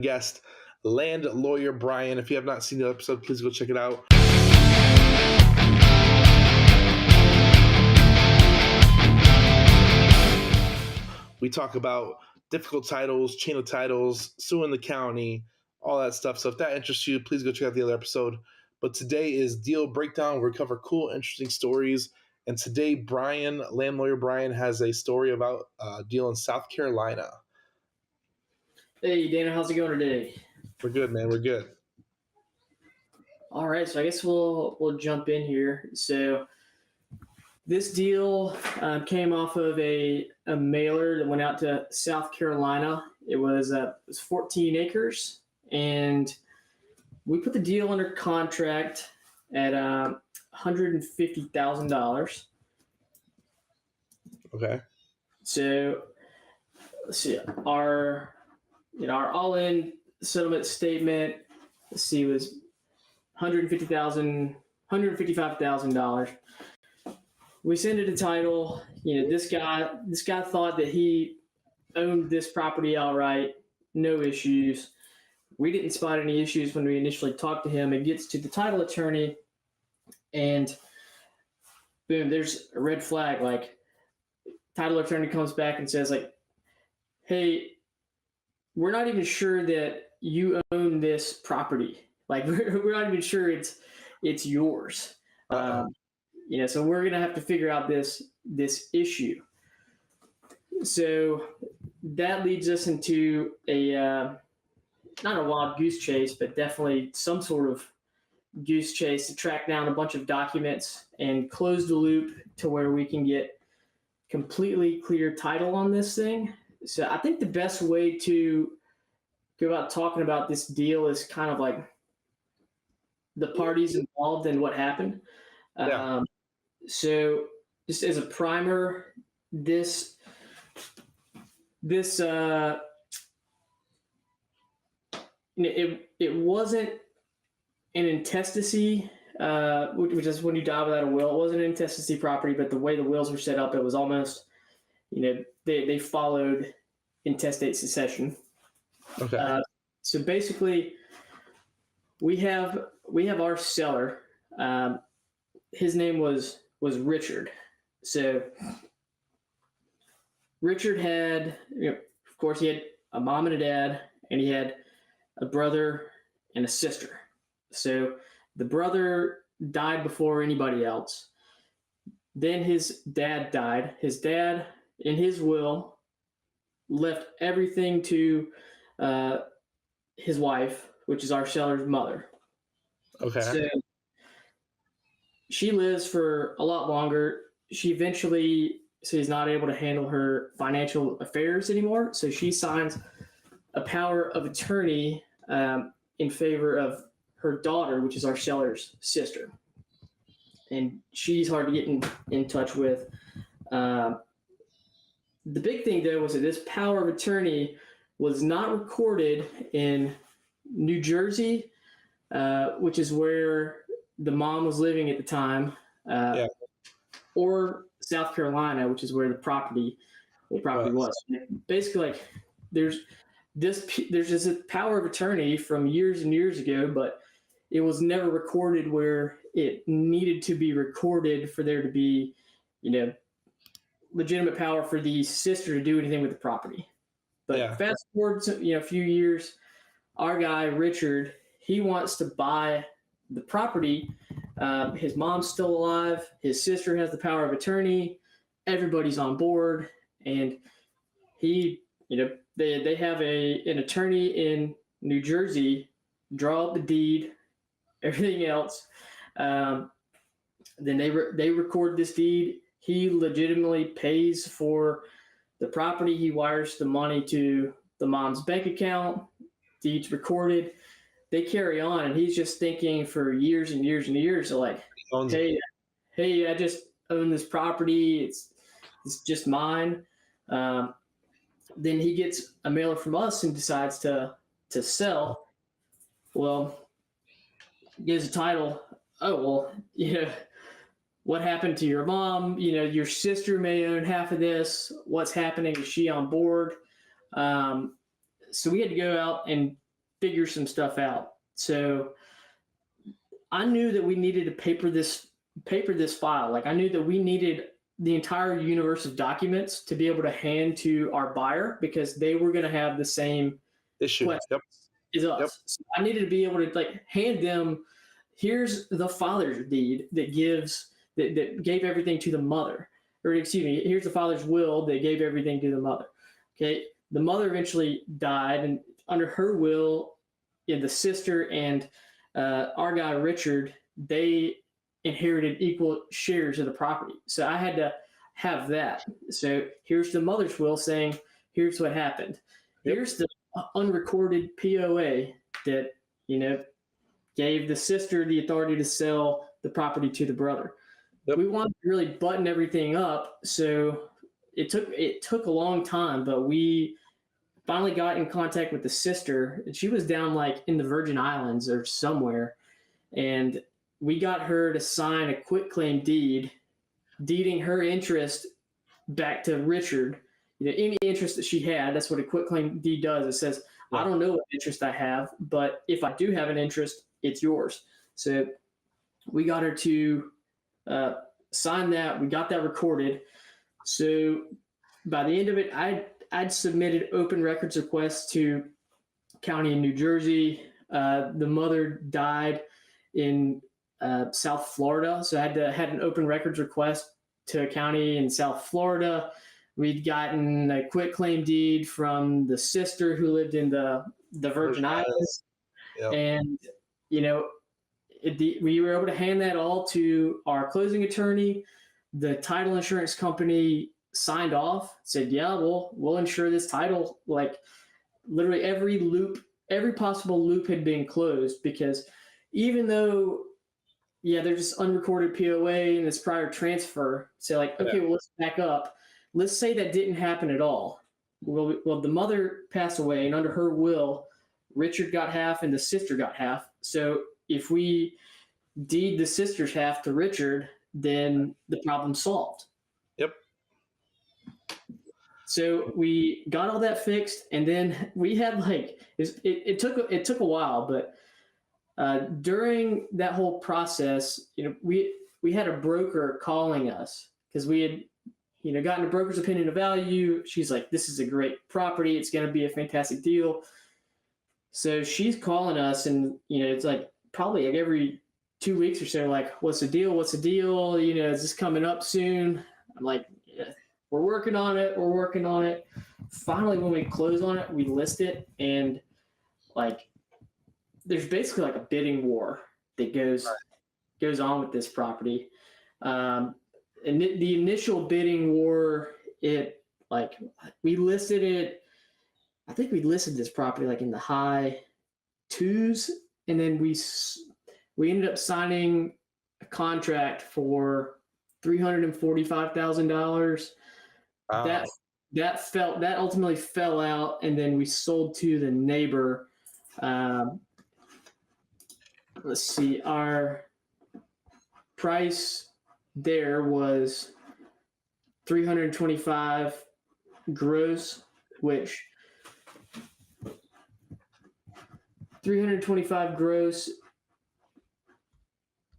guest, land lawyer Brian. If you have not seen the episode, please go check it out. We talk about difficult titles, chain of titles, suing the county, all that stuff. So if that interests you, please go check out the other episode. But today is Deal Breakdown, where we cover cool, interesting stories. And today, Brian, land lawyer Brian, has a story about a deal in South Carolina. Hey, Dana, how's it going today? We're good, man. We're good. All right, so I guess we'll jump in here. So this deal came off of a mailer that went out to South Carolina. It was 14 acres, and we put the deal under contract at $150,000. Okay. So let's see, our all-in settlement statement, was $155,000. We sent it a title. This guy thought that he owned this property outright, no issues. We didn't spot any issues when we initially talked to him. It gets to the title attorney, and boom, there's a red flag. Like, title attorney comes back and says, like, hey, we're not even sure that you own this property. Like, we're not even sure it's yours. So we're gonna have to figure out this issue. So that leads us into a not a wild goose chase, but definitely some sort of goose chase to track down a bunch of documents and close the loop to where we can get completely clear title on this thing. So I think the best way to go about talking about this deal is kind of like the parties involved and what happened. Yeah. So just as a primer, this it wasn't an intestacy, which is when you die without a will. It wasn't an intestacy property, but the way the wills were set up, it was almost, they followed intestate succession. Okay. So basically, we have our seller. His name was Richard. So Richard had, of course, he had a mom and a dad, and he had a brother and a sister. So the brother died before anybody else. Then his dad died. His dad, in his will, left everything to his wife, which is our seller's mother. Okay. So she lives for a lot longer. She eventually is not able to handle her financial affairs anymore. So she signs a power of attorney in favor of her daughter, which is our seller's sister. And she's hard to get in touch with. The big thing, though, was that this power of attorney was not recorded in New Jersey, which is where the mom was living at the time, or South Carolina, which is where the property was. Basically, like, there's this power of attorney from years and years ago, but it was never recorded where it needed to be recorded for there to be, legitimate power for the sister to do anything with the property. But fast forward to, a few years, our guy Richard, he wants to buy the property. His mom's still alive. His sister has the power of attorney. Everybody's on board, and he, they have an attorney in New Jersey draw up the deed, everything else. Then they record this deed. He legitimately pays for the property. He wires the money to the mom's bank account. Deed's recorded. They carry on, and he's just thinking for years and years and years, like, hey, I just own this property. It's just mine. Then he gets a mailer from us and decides to sell. Well, gives a title. Oh, well, what happened to your mom? Your sister may own half of this. What's happening? Is she on board? So we had to go out and figure some stuff out. So I knew that we needed to paper this file. Like I knew that we needed the entire universe of documents to be able to hand to our buyer because they were going to have the same issue. questions as us. Yep. So I needed to be able to like hand them, here's the father's deed that gave everything to the mother, or excuse me, here's the father's will that gave everything to the mother. Okay, the mother eventually died, and under her will, the sister and our guy Richard, they inherited equal shares of the property. So I had to have that. So here's the mother's will saying, here's what happened. Yep. Here's the unrecorded POA that, gave the sister the authority to sell the property to the brother. Yep. We wanted to really button everything up. So it took a long time, but we finally got in contact with the sister. She was down like in the Virgin Islands or somewhere. And we got her to sign a quitclaim deed, deeding her interest back to Richard. Any interest that she had, that's what a quitclaim deed does. It says, I don't know what interest I have, but if I do have an interest, it's yours. So we got her to sign that. We got that recorded. So by the end of it, I'd submitted open records requests to county in New Jersey. The mother died in South Florida, so I had an open records request to a county in South Florida. We'd gotten a quitclaim deed from the sister who lived in the Virgin Islands, yep. And we were able to hand that all to our closing attorney. The title insurance company signed off, said, "Yeah, we'll insure this title." Like literally every possible loop had been closed because even though, there's this unrecorded POA and this prior transfer. So like, okay, well, let's back up. Let's say that didn't happen at all. Well, the mother passed away, and under her will, Richard got half and the sister got half. So if we deed the sister's half to Richard, then the problem's solved. Yep. So we got all that fixed, and then we had it took a while, but during that whole process, we had a broker calling us because we had gotten a broker's opinion of value. She's like, this is a great property. It's going to be a fantastic deal. So she's calling us, and it's like probably like every 2 weeks or so, like, what's the deal? What's the deal? Is this coming up soon? I'm like, yeah, we're working on it. Finally, when we close on it, we list it, and like there's basically like a bidding war that goes on with this property. And the initial bidding war, we listed it. I think we listed this property like in the high twos, and then we ended up signing a contract for $345,000. Wow. That ultimately fell out, and then we sold to the neighbor. Let's see, our price there was $325 gross, which $325 gross,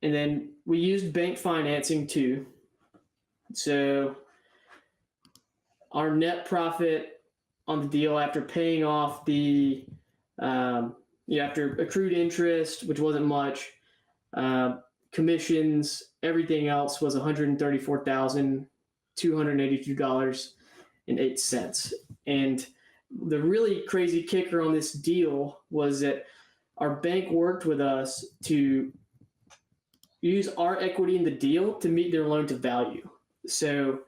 and then we used bank financing too. So our net profit on the deal after paying off the after accrued interest, which wasn't much, commissions, everything else was $134,282.08. And the really crazy kicker on this deal was that our bank worked with us to use our equity in the deal to meet their loan to value. So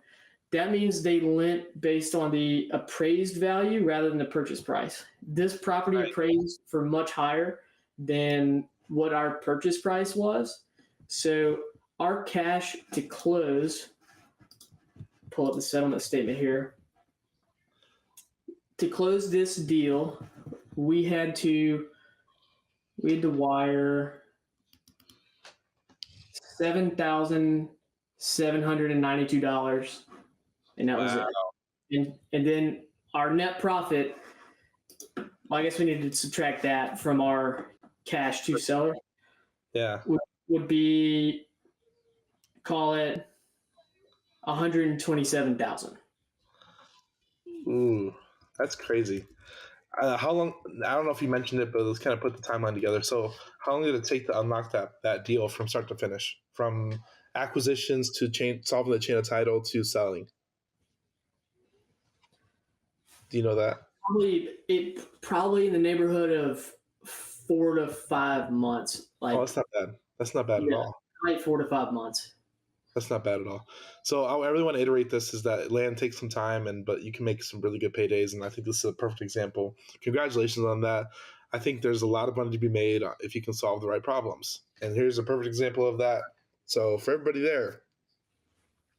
that means they lent based on the appraised value rather than the purchase price. This property appraised for much higher than what our purchase price was. So our cash to close, pull up the settlement statement here. To close this deal, we had to wire $7,792, and that was it. And then our net profit I guess we need to subtract that from our cash to seller. Yeah. Would be, call it 127,000. Ooh, that's crazy. How long? I don't know if you mentioned it, but let's kind of put the timeline together. So, how long did it take to unlock that deal from start to finish, from acquisitions to solving the chain of title to selling? Do you know that? Probably in the neighborhood of 4 to 5 months. Oh, that's not bad. That's not bad at yeah, all. like 4 to 5 months. That's not bad at all. So I really want to iterate this is that land takes some time, but you can make some really good paydays, and I think this is a perfect example. Congratulations on that. I think there's a lot of money to be made if you can solve the right problems, and here's a perfect example of that. So for everybody there,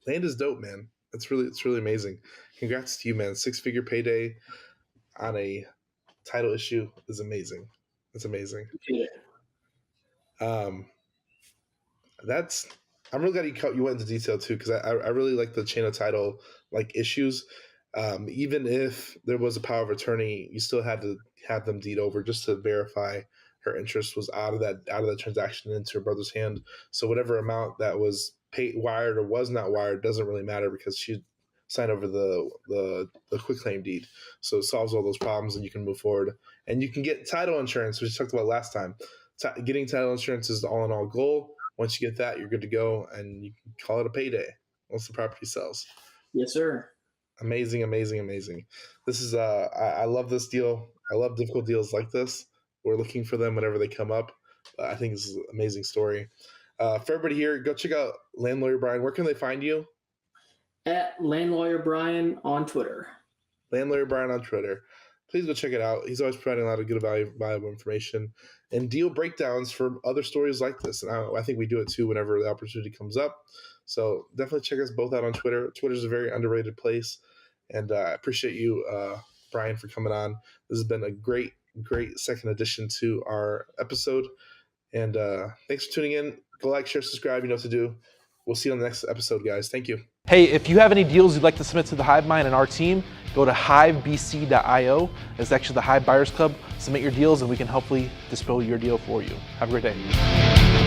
land is dope, man. It's really amazing. Congrats to you, man. 6-figure payday on a title issue is amazing. It's amazing. Um, that's I'm really glad you went into detail too, because I really like the chain of title like issues. Even if there was a power of attorney, you still had to have them deed over just to verify her interest was out of that transaction into her brother's hand. So whatever amount that was paid, wired or was not wired, doesn't really matter because she signed over the quitclaim deed. So it solves all those problems, and you can move forward. And you can get title insurance, which we talked about last time. Getting title insurance is the all in all goal. Once you get that, you're good to go, and you can call it a payday once the property sells. Yes, sir. Amazing. This is I love this deal. I love difficult deals like this. We're looking for them whenever they come up. I think this is an amazing story. For everybody here, go check out Land Lawyer Brian. Where can they find you? At Land Lawyer Brian on Twitter. Land Lawyer Brian on Twitter. Please go check it out. He's always providing a lot of good, valuable information and deal breakdowns for other stories like this. And I think we do it too whenever the opportunity comes up. So definitely check us both out on Twitter. Twitter is a very underrated place. And I appreciate you, Brian, for coming on. This has been a great second addition to our episode. And thanks for tuning in. Go like, share, subscribe. You know what to do. We'll see you on the next episode, guys. Thank you. Hey, if you have any deals you'd like to submit to the Hive Mind and our team, go to hivebc.io. It's actually the Hive Buyers Club. Submit your deals and we can hopefully dispose your deal for you. Have a great day.